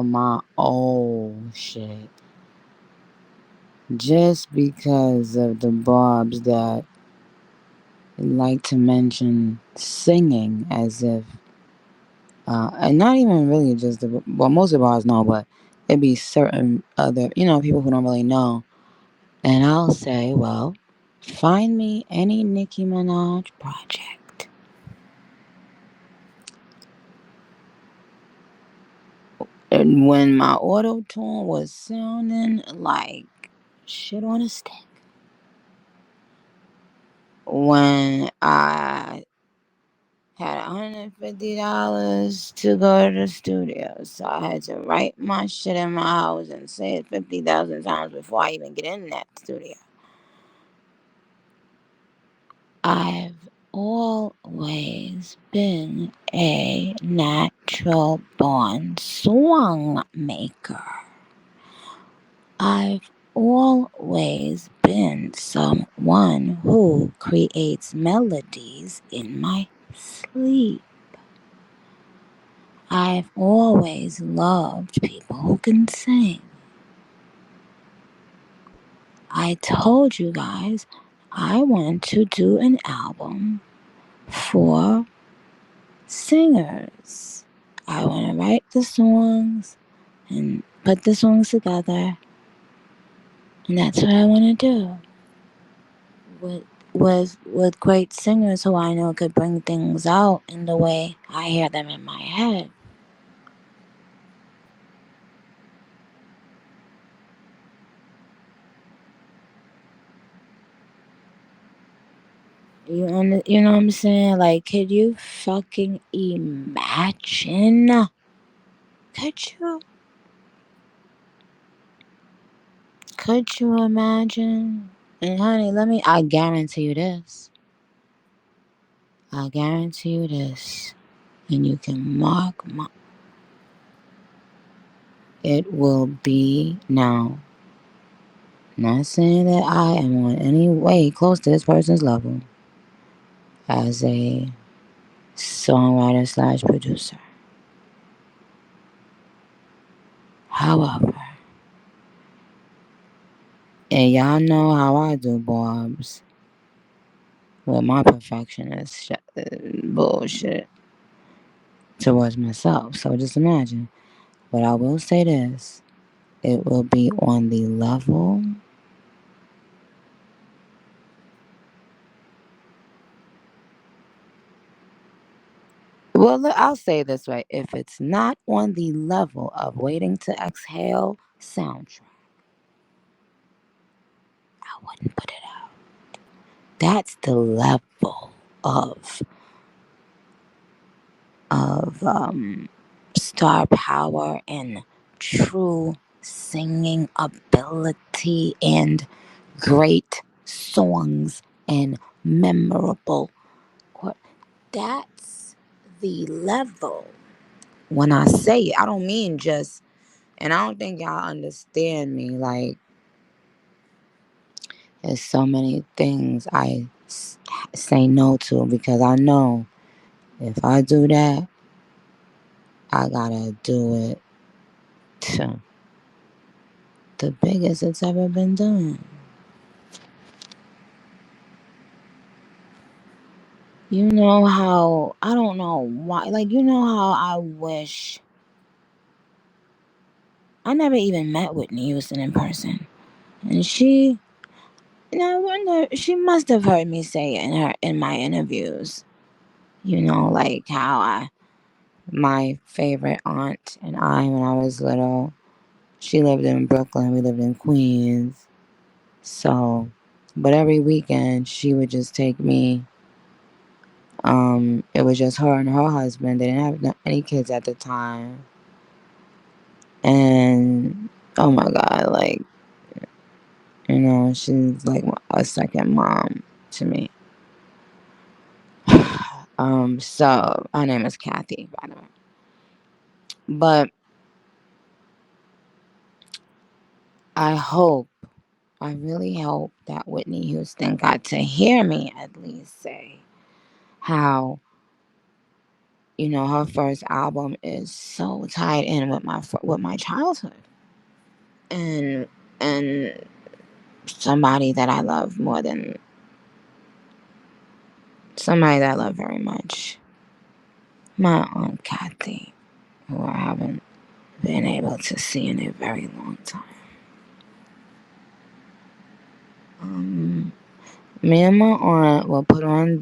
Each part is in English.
for my old shit just because of the barbs that like to mention singing as if, and not even really just the, well, most of the bars know, but it'd be certain other, people who don't really know. And I'll say, well, find me any Nicki Minaj project. And when my auto tune was sounding like shit on a stick, when I had $150 to go to the studio, so I had to write my shit in my house and say it 50,000 times before I even get in that studio. I've always been a natural born song maker. I've always been someone who creates melodies in my sleep. I've always loved people who can sing. I told you guys I want to do an album for singers. I want to write the songs and put the songs together. And that's what I want to do. With great singers who I know could bring things out in the way I hear them in my head. You know what I'm saying? Like, could you fucking imagine? Could you? Could you imagine? And honey, I guarantee you this. I guarantee you this. And you can mark my, it will be now. Not saying that I am on any way close to this person's level as a songwriter slash producer. However, and y'all know how I do barbs with my perfectionist bullshit towards myself. So just imagine. But I will say this. It will be on the level well, I'll say it this way. If it's not on the level of Waiting to Exhale soundtrack, I wouldn't put it out. That's the level of of star power and true singing ability and great songs and memorable. That's the level. When I say it, I don't mean just, and I don't think y'all understand me. Like, there's so many things say no to because I know if I do that, I gotta do it to the biggest it's ever been done. You know how, I don't know why, like, you know how I wish, I never even met Whitney Houston in person. And she, I wonder, she must have heard me say it in my interviews. Like how my favorite aunt and I, when I was little, she lived in Brooklyn, we lived in Queens. So, but every weekend she would just take me. It was just her and her husband. They didn't have any kids at the time. And oh my God, like, she's like a second mom to me. So her name is Kathy, by the way. But I hope, I really hope that Whitney Houston got to hear me at least say how, her first album is so tied in with my childhood, and and somebody that I love more than somebody that I love very much, my aunt Kathy, who I haven't been able to see in a very long time. Me and my aunt will put on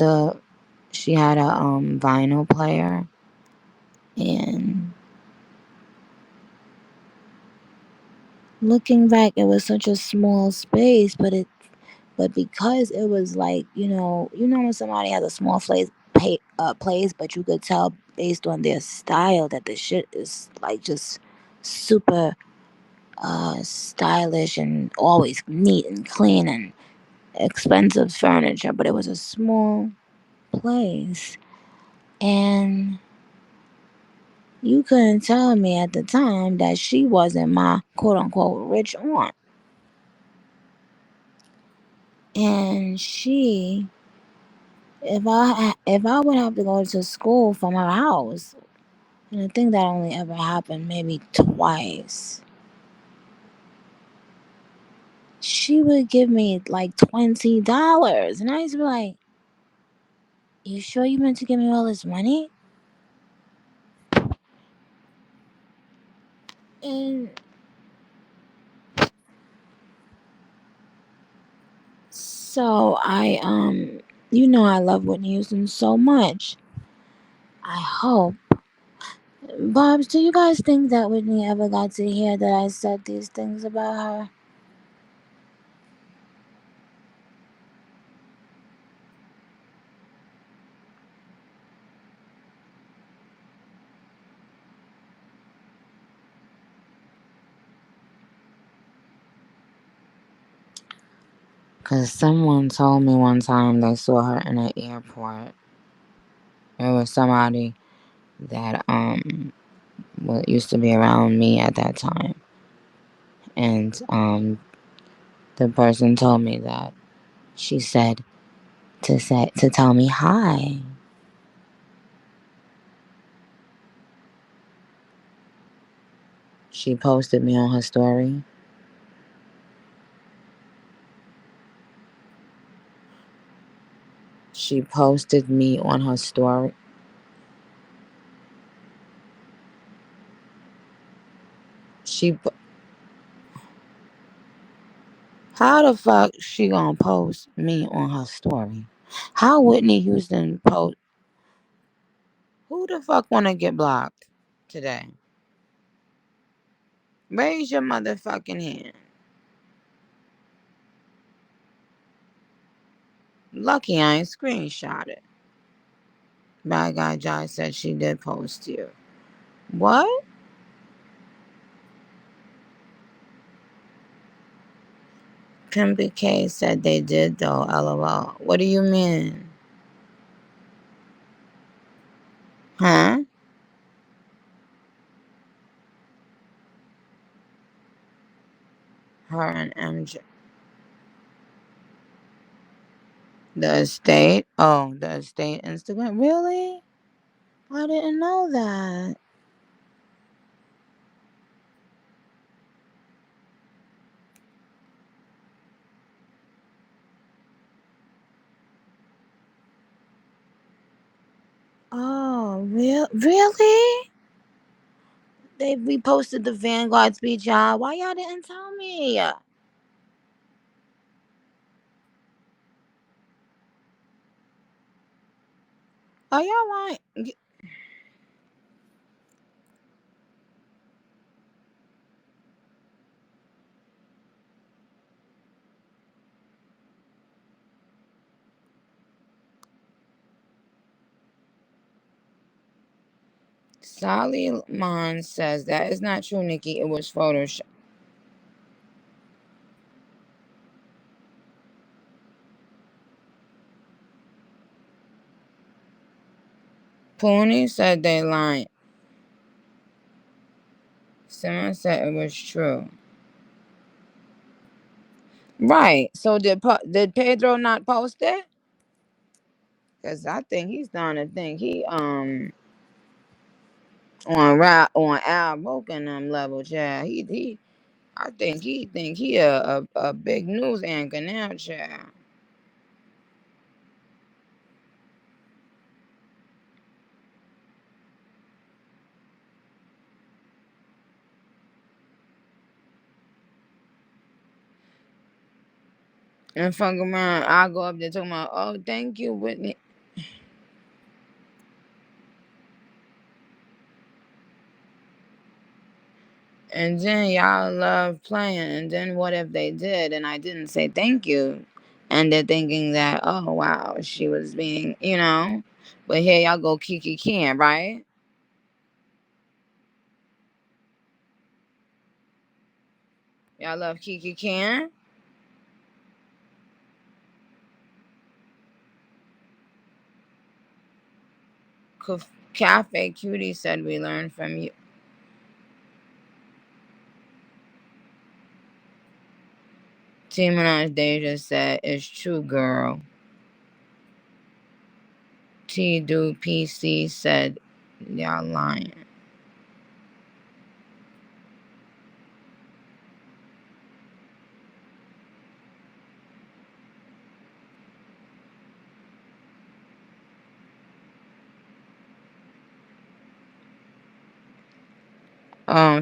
she had a vinyl player, and looking back, it was such a small space, but because it was like, when somebody has a small place, but you could tell based on their style that the shit is like just super stylish and always neat and clean and expensive furniture, but it was a small place. And you couldn't tell me at the time that she wasn't my quote unquote rich aunt. And if I would have to go to school from her house, and I think that only ever happened maybe twice, she would give me like $20, and I used to be like, "You sure you meant to give me all this money?" And so I love Whitney Houston so much. I hope. Bobs, do you guys think that Whitney ever got to hear that I said these things about her? Because someone told me one time they saw her in an airport. It was somebody that used to be around me at that time. And the person told me that she said to tell me hi. She posted me on her story. She posted me on her story. She How the fuck she gonna post me on her story? How Whitney Houston post? Who the fuck wanna get blocked today? Raise your motherfucking hand. Lucky I ain't screenshot it. Bad guy Jai said she did post you. What? Pimpy K said they did though. LOL. What do you mean? Huh? Her and MJ. The estate? Oh, the estate Instagram? Really? I didn't know that. Oh, really? They reposted the Vanguard speech, y'all. Why y'all didn't tell me? Are y'all lying? Sally Mon says that is not true, Nikki. It was Photoshop. Pony said they lied. Someone said it was true. Right. So did Pedro not post it? Cause I think he's done a thing. on Al Roken level, child. I think he a big news anchor now, child. And fuck around, I go up there talking about, oh, thank you, Whitney. And then y'all love playing. And then what if they did and I didn't say thank you? And they're thinking that, oh, wow, she was being, you know. But here y'all go Kiki Can, right? Y'all love Kiki Can? Cafe Cutie said we learned from you. T Minaj Deja said, it's true, girl. T Do PC said, y'all lying.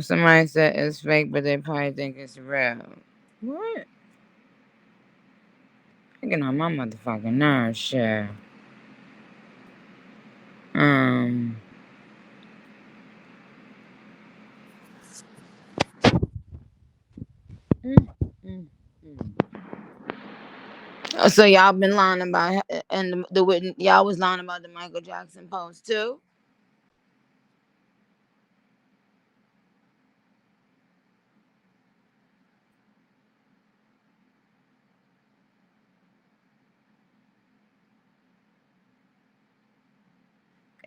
Somebody said it's fake, but they probably think it's real. What? Freaking on my motherfucking nerves, shit. Um. mm, mm, mm. So y'all been lying about and y'all was lying about the Michael Jackson post too.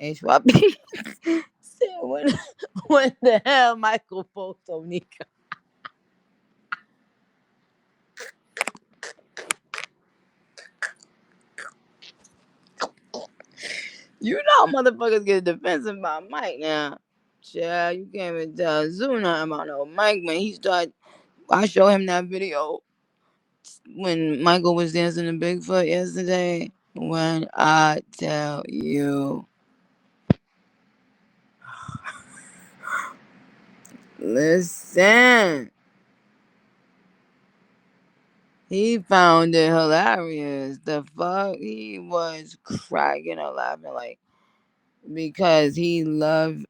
HYP said when the hell Michael post on Nika? You know motherfuckers get defensive about Mike now. Child, you can't even tell Zoo nothing about no Mike when he started. I showed him that video when Michael was dancing to Bigfoot yesterday. When I tell you, listen, he found it hilarious. The fuck, he was cracking up laughing like because he loved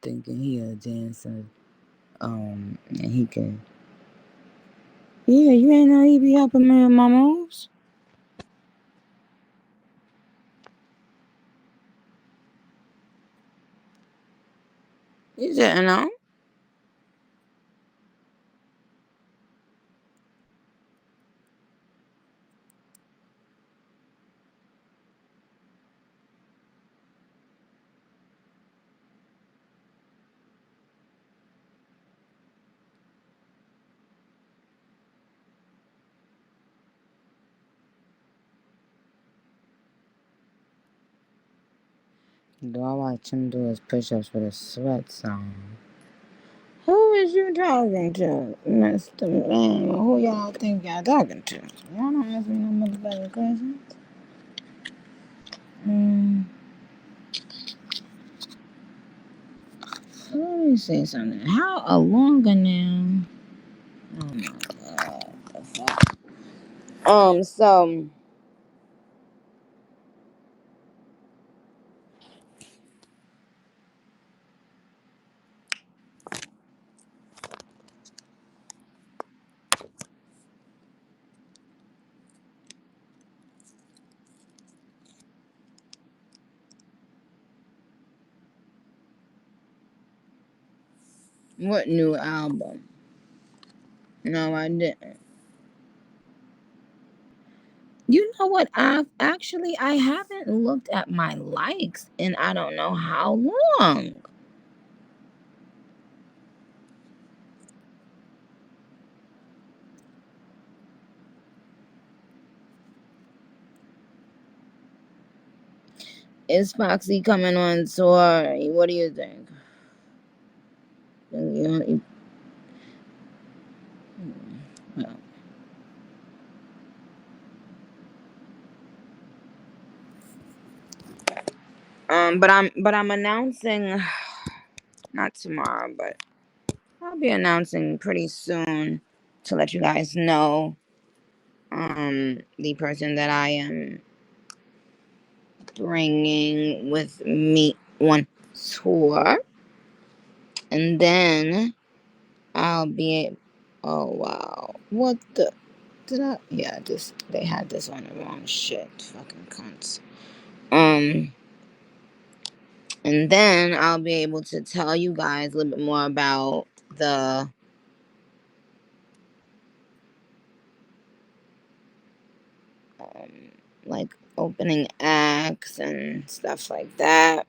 thinking he a dancer and he can. Yeah, you ain't know he be helping me with my moves. You didn't know. Do I watch him do his push-ups with a sweats on? Who is you talking to, Mr. Man? Who y'all think y'all talking to? Y'all don't ask me no motherfucking questions. Mm, let me say something. How a longer now? Oh my god. The fuck? So what new album? No, I didn't. You know what? I haven't looked at my likes in I don't know how long. Is Foxy coming on tour? What do you think? Well, but I'm announcing not tomorrow, but I'll be announcing pretty soon to let you guys know the person that I am bringing with me on tour, and then I'll be. Oh wow! What the? Did I? Yeah, this they had this on the wrong shit. Fucking cunts. And then I'll be able to tell you guys a little bit more about the um, like opening acts and stuff like that.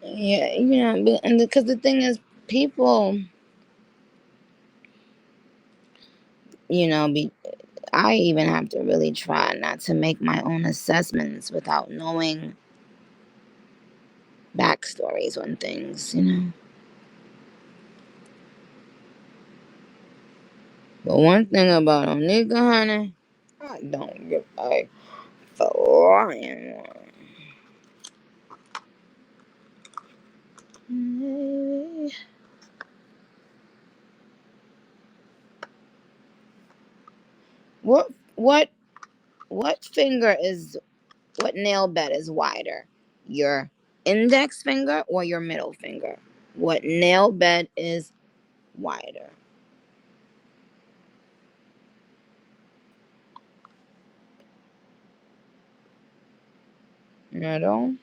Yeah, and because the thing is, people, be I even have to really try not to make my own assessments without knowing backstories on things. But one thing about Onika, honey, I don't give a flying one. What what what nail bed is wider? Your index finger or your middle finger? What nail bed is wider? Middle?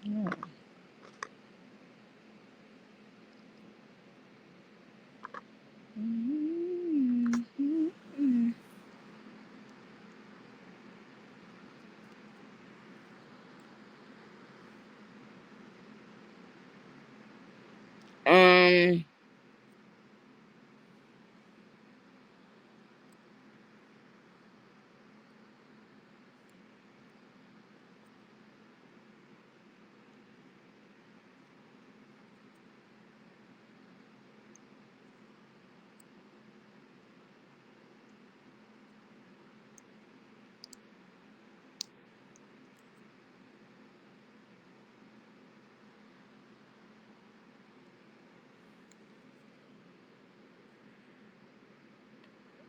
Yeah. Um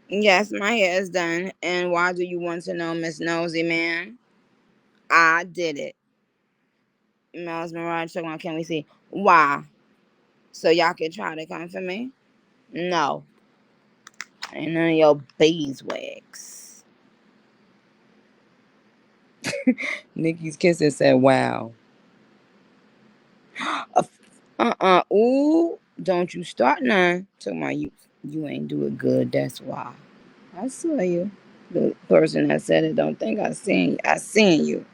yes, my hair is done. And why do you want to know, Miss Nosy Man? I did it. Miles Mirage talking about, can we see? Why? So y'all can try to come for me? No. Ain't none of your beeswax. Nikki's kisser said, wow. Ooh, don't you start now. Talking about you ain't do it good, that's why. I saw you. The person that said it don't think I seen you.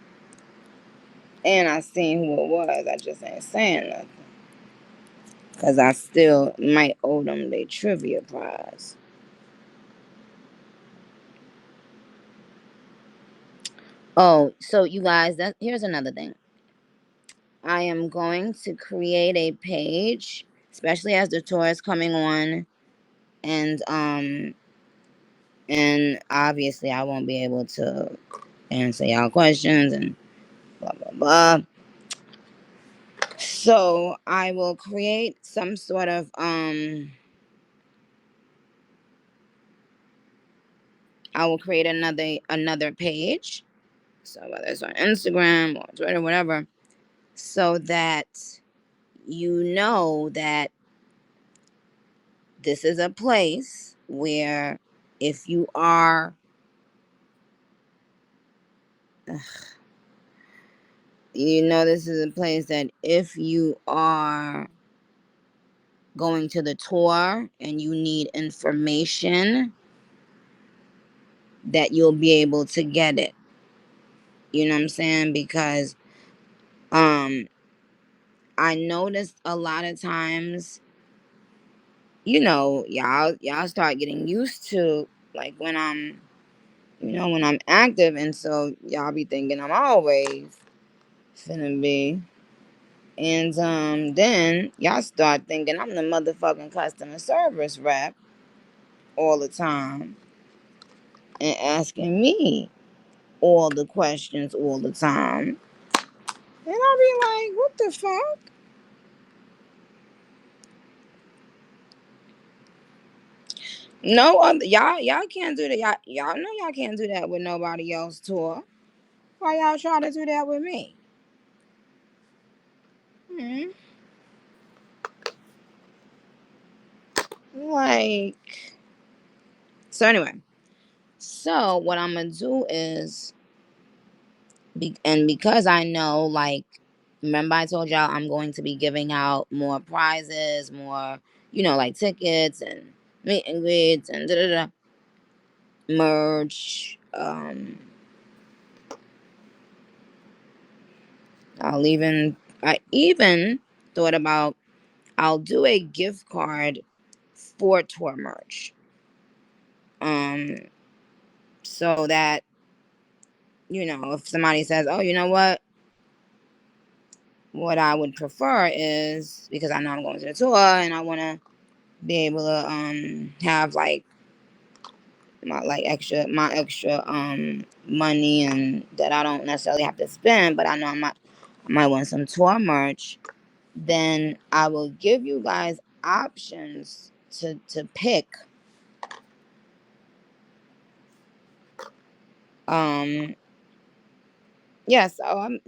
And I seen who it was. I just ain't saying nothing. Cause I still might owe them their trivia prize. Oh, so you guys, that here's another thing. I am going to create a page, especially as the tour is coming on, and obviously I won't be able to answer y'all questions and blah blah blah. So I will create some sort of I will create another page. So whether it's on Instagram or Twitter, whatever, so that you know that this is a place where if you are this is a place that if you are going to the tour and you need information, that you'll be able to get it. You know what I'm saying? Because um I noticed a lot of times, y'all start getting used to, like, when I'm active, and so y'all be thinking I'm always finna be. And then y'all start thinking I'm the motherfucking customer service rep all the time and asking me all the questions all the time. And I'll be like, what the fuck? No other y'all can't do that. Y'all know y'all can't do that with nobody else tour. Why y'all try to do that with me? Hmm. Like, so anyway. So what I'm gonna do is, and because I know, like, remember I told y'all I'm going to be giving out more prizes, more, like tickets and meet and greets and da da da, merch. I even thought about, I'll do a gift card for tour merch. Um, so that, if somebody says, oh, you know what I would prefer is, because I know I'm going to the tour and I want to be able to have, like, my extra money, and that I don't necessarily have to spend, but I know I might want some tour merch. Then I will give you guys options to pick. Um I'm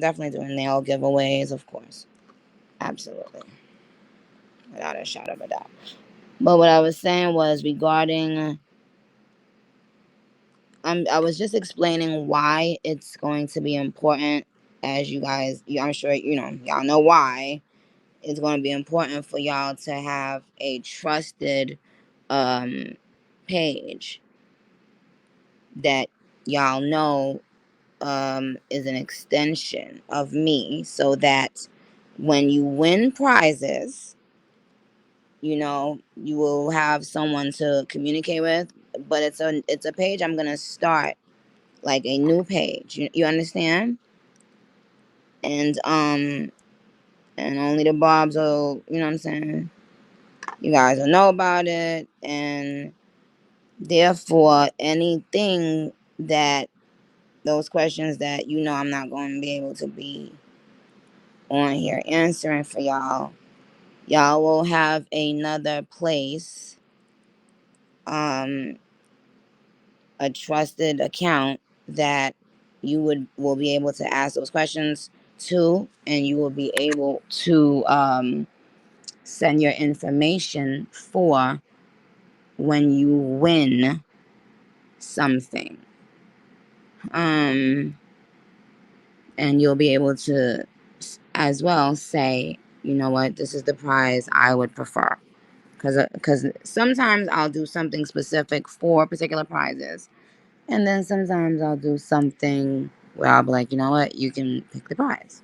definitely doing nail giveaways, of course. Absolutely. Without a shadow of a doubt. But what I was saying was regarding, I was just explaining why it's going to be important, as you guys, I'm sure y'all know why it's going to be important for y'all to have a trusted um page that y'all know is an extension of me, so that when you win prizes, you will have someone to communicate with. But it's a page I'm gonna start, like a new page. You understand? And only the Bobs will, what I'm saying. You guys will know about it, and therefore anything that those questions that I'm not going to be able to be on here answering for y'all. Y'all will have another place, um, a trusted account that you will be able to ask those questions to, and you will be able to send your information for when you win something. And you'll be able to as well say, you know what, this is the prize I would prefer. Because sometimes I'll do something specific for particular prizes. And then sometimes I'll do something where I'll be like, you know what, you can pick the prize.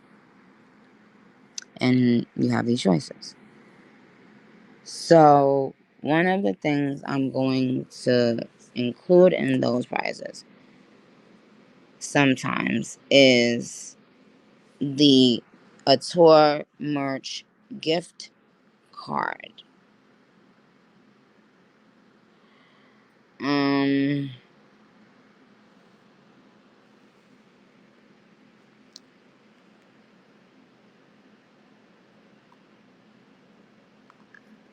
And you have these choices. So one of the things I'm going to include in those prizes sometimes is the a tour merch gift card. Um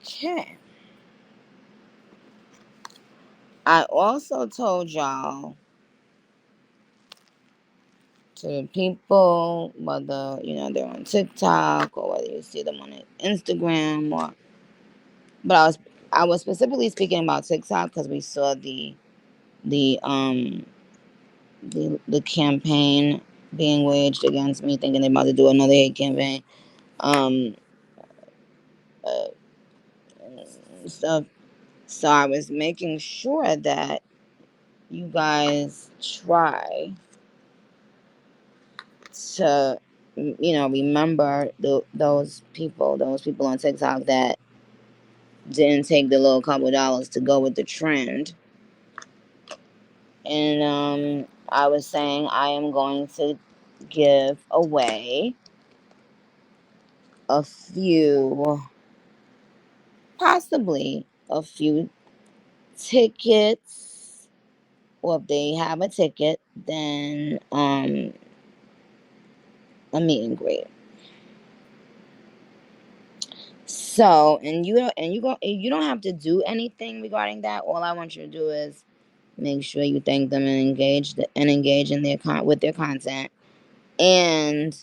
okay. I also told y'all, to the people, whether they're on TikTok or whether you see them on Instagram, but I was specifically speaking about TikTok because we saw the the campaign being waged against me, thinking they're about to do another hate campaign. Um, stuff. So I was making sure that you guys try to, remember those people on TikTok that didn't take the little couple dollars to go with the trend. And I was saying I am going to give away a few, possibly a few tickets, or if they have a ticket, then a meet and greet. So, you don't have to do anything regarding that. All I want you to do is make sure you thank them and engage in their with their content, and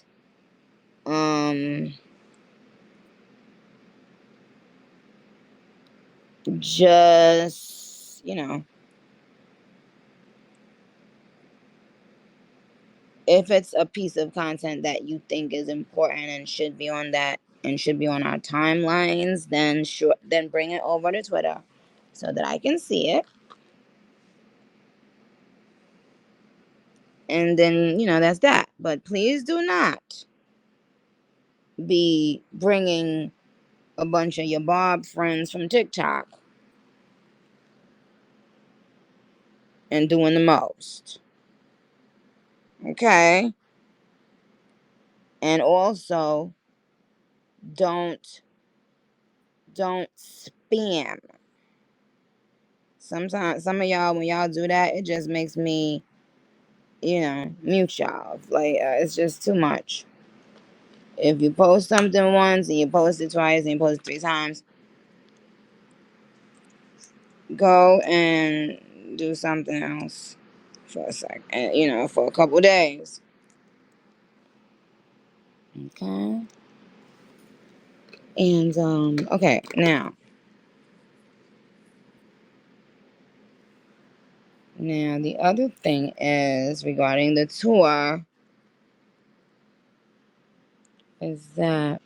um just if it's a piece of content that you think is important and should be on our timelines, then sure, then bring it over to Twitter so that I can see it. And then, that's that. But please do not be bringing a bunch of your Bob friends from TikTok and doing the most. Okay? And also, don't spam. Sometimes some of y'all, when y'all do that, it just makes me, mute y'all. Like, it's just too much. If you post something once and you post it twice and you post it 3 times, go and do something else for a sec, and for a couple days. Okay. And okay, now the other thing is regarding the tour is that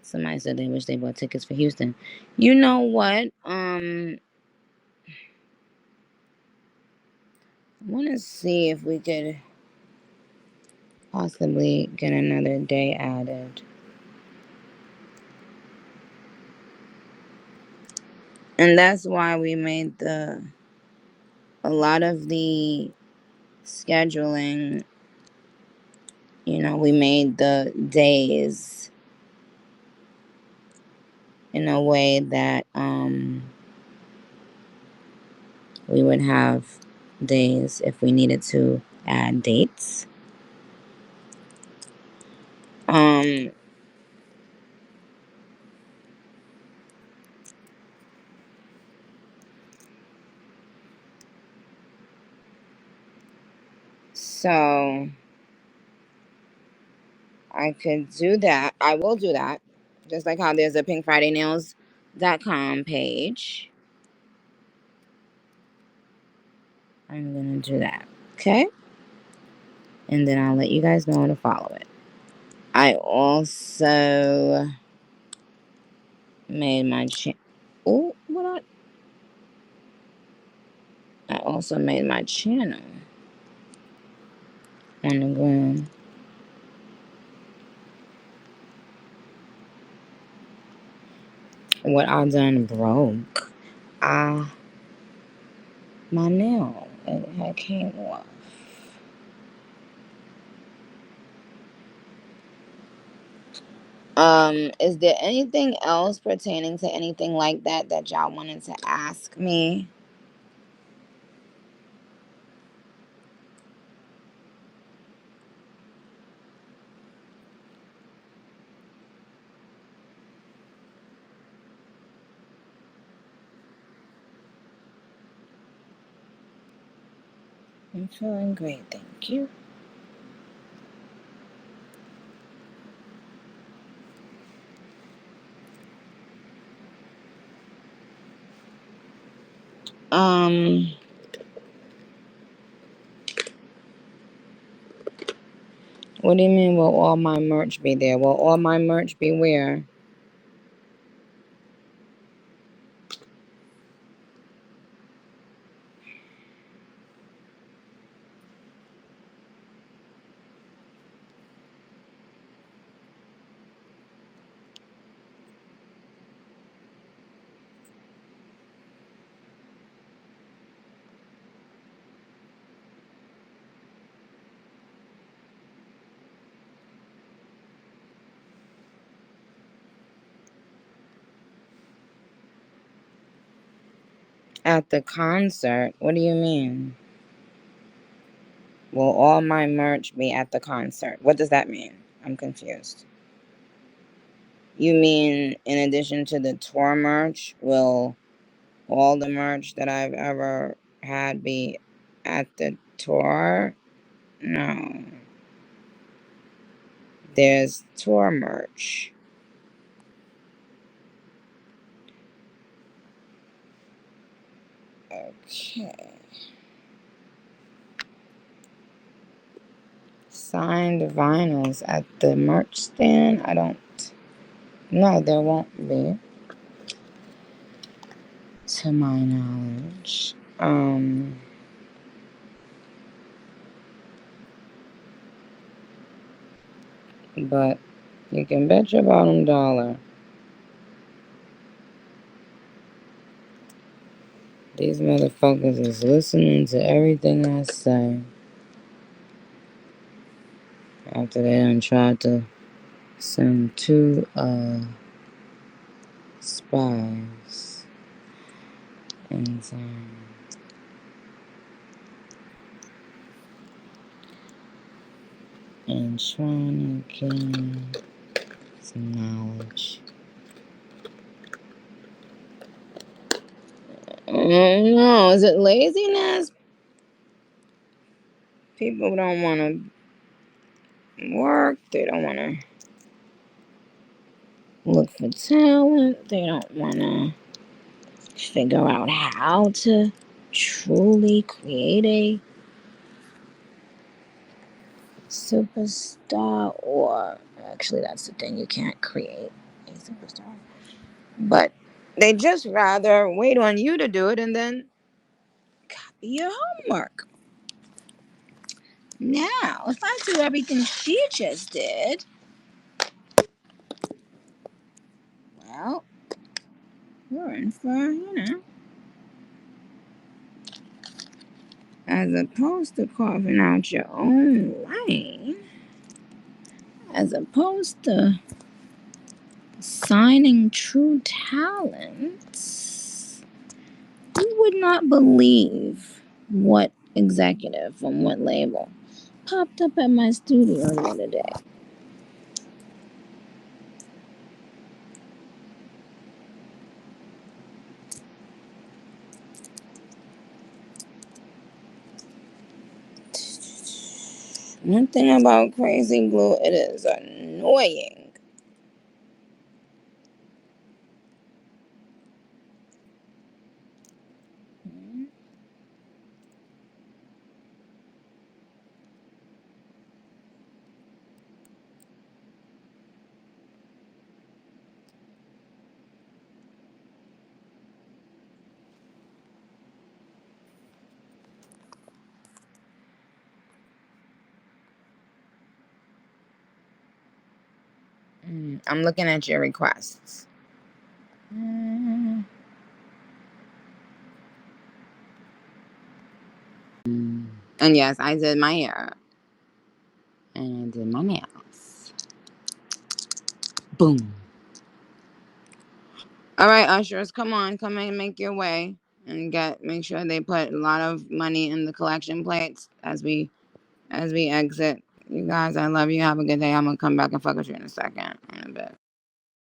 somebody said they wish they bought tickets for Houston. You know what? I want to see if we could possibly get another day added. And that's why we made a lot of the scheduling, we made the days in a way that we would have days if we needed to add dates. Um, so I could do that. I will do that. Just like how there's a pinkfridaynails.com page. I'm going to do that. Okay? And then I'll let you guys know to follow it. I also made my channel. I also made my channel on the gram. What I done broke. My nail. It had came off. Is there anything else pertaining to anything like that that y'all wanted to ask me? I'm feeling great, thank you. What do you mean, will all my merch be there? Will all my merch be where? At the concert? What do you mean? Will all my merch be at the concert? What does that mean? I'm confused. You mean in addition to the tour merch, will all the merch that I've ever had be at the tour? No. There's tour merch. Okay. Signed vinyls at the merch stand? I don't. No, there won't be. To my knowledge. But you can bet your bottom dollar these motherfuckers is listening to everything I say. After they done tried to send two spies and trying to gain some knowledge. No, is it laziness? People don't want to work. They don't want to look for talent. They don't want to figure out how to truly create a superstar. Or actually, that's the thing, you can't create a superstar. But they just rather wait on you to do it and then copy your homework. Now, if I do everything she just did, well, you're in for, as opposed to carving out your own lane, as opposed to signing true talents, you would not believe what executive from what label popped up at my studio the other day. One thing about Crazy Glue, it is annoying. I'm looking at your requests. And yes, I did my hair. And I did my nails. Boom. All right, ushers, come on, come and make your way and make sure they put a lot of money in the collection plates as we exit. You guys, I love you. Have a good day. I'm gonna come back and fuck with you in a second, in a bit.